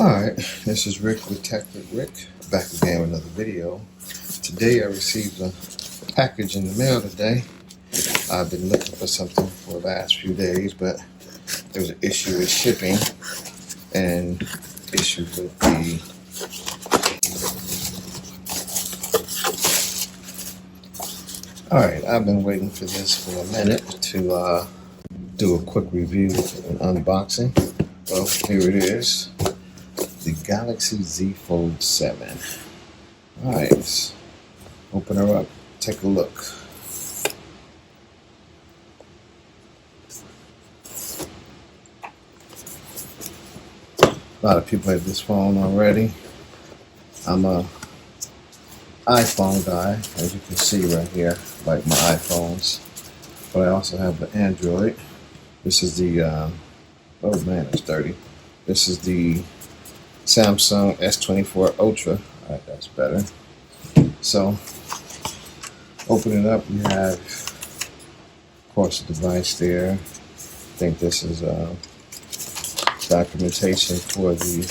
Alright, this is Rick with Tech with Rick, back again with another video. Today I received a package in the mail today. I've been looking for something for the last few days, but there was an issue with shipping and issue with the Alright, I've been waiting for this for a minute to do a quick review and unboxing. Well, here it is. The Galaxy Z Fold 7. Alright, let's open her up, take a look. A lot of people have this phone already. I'm a iPhone guy, as you can see right here, like my iPhones. But I also have the Android. This is the, oh man, it's dirty. This is the Samsung S24 Ultra. Alright, that's better. So, open it up, you have, of course, the device there. I think this is documentation for the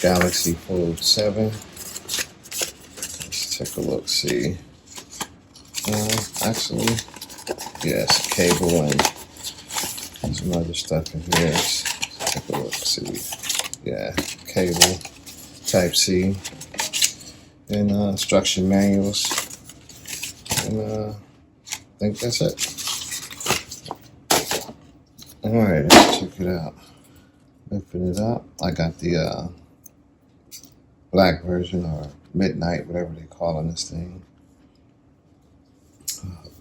Galaxy Fold 7. Let's take a look, see. Actually, yes, cable and some other stuff in here. Let's take a look, see. Yeah, cable, Type-C, and instruction manuals. And I think that's it. Alright, let's check it out. Open it up. I got the black version, or midnight, whatever they call this thing.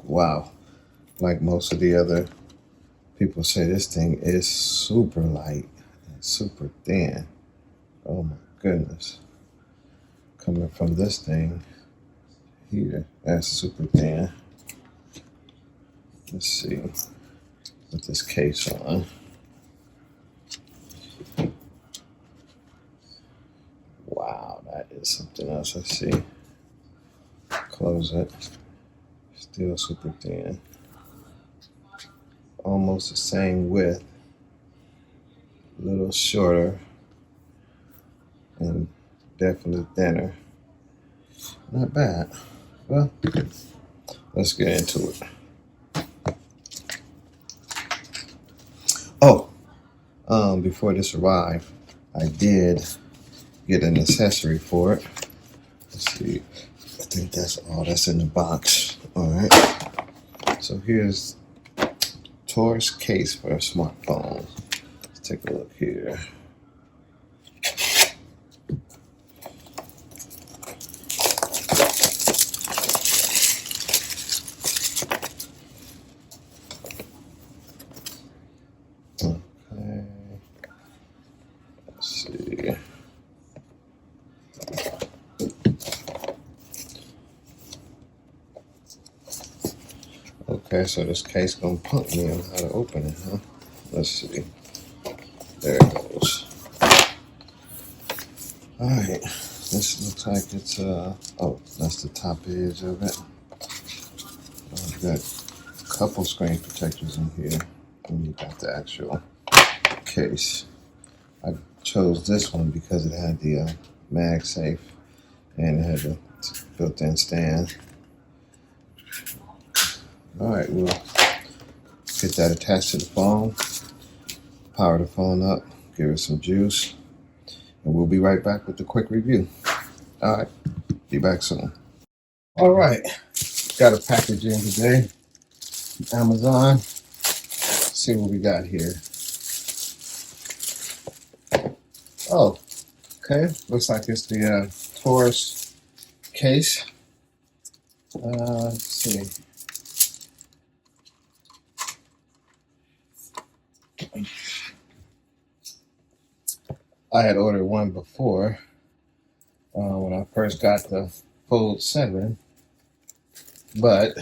Wow. Like most of the other people say, this thing is super light and super thin. Oh my goodness. Coming from this thing here, that's super thin. Let's see. Put this case on. Wow, that is something else. Let's see. Close it. Still super thin. Almost the same width. A little shorter. And definitely thinner. Not bad. Well, let's get into it. Oh, before this arrived, I did get an accessory for it. Let's see. I think that's all that's in the box. All right. So here's Taurus case for a smartphone. Let's take a look here. Okay. Let's see. Okay, so this case gonna punk me on how to open it, huh? Let's see. There it goes. Alright. This looks like it's oh, that's the top edge of it. I've got a couple screen protectors in here. And you got the actual case. I chose this one because it had the MagSafe and it had a built-in stand. Alright, we'll get that attached to the phone, power the phone up, give it some juice, and we'll be right back with the quick review. Alright, be back soon. Alright, got a package in today, Amazon. Let's see what we got here. Oh, okay, looks like it's the Taurus case. Let's see. I had ordered one before when I first got the Fold 7, but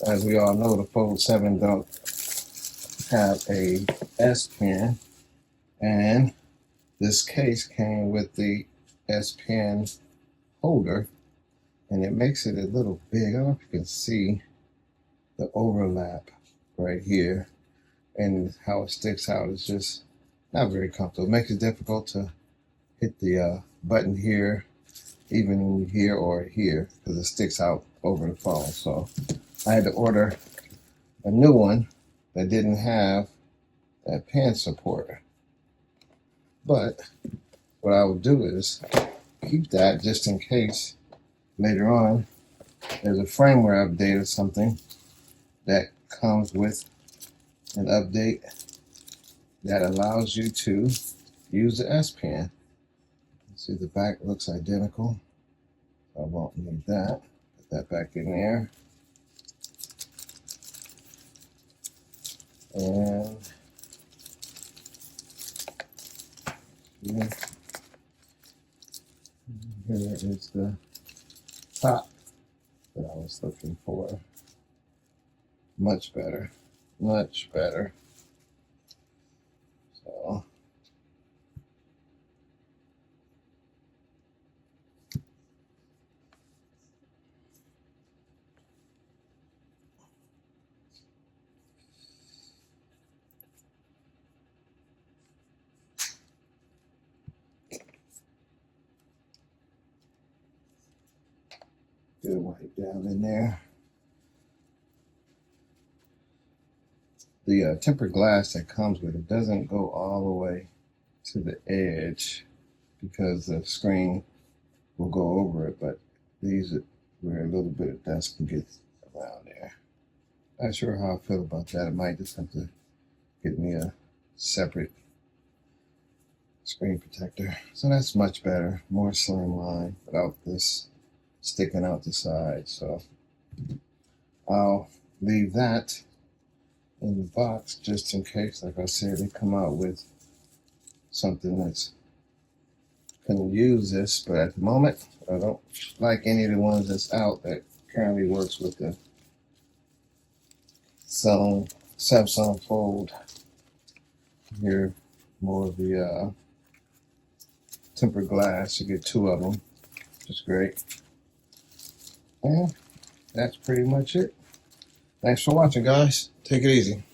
as we all know, the Fold 7 don't have a S Pen, and this case came with the S Pen holder, and it makes it a little big. I don't know if you can see the overlap right here, and how it sticks out is just not very comfortable. It makes it difficult to hit the button here, even here or here, because it sticks out over the phone. So I had to order a new one that didn't have that pen support. But what I would do is keep that just in case later on there's a firmware update or something that comes with an update that allows you to use the S Pen. See, the back looks identical. I won't need that. Put that back in there. And yeah, here is the top that I was looking for. Much better. Much better. So good wipe down in there. The tempered glass that comes with it doesn't go all the way to the edge because the screen will go over it, but these are where a little bit of dust can get around there. Not sure how I feel about that. I might just have to get me a separate screen protector. So that's much better, more slimline without this sticking out the side. So I'll leave that in the box just in case. Like I said, they come out with something that's can use this, but at the moment I don't like any of the ones that's out that currently works with the Samsung Fold. Here, more of the tempered glass. You get two of them, which is great. And that's pretty much it. Thanks for watching, guys. Take it easy.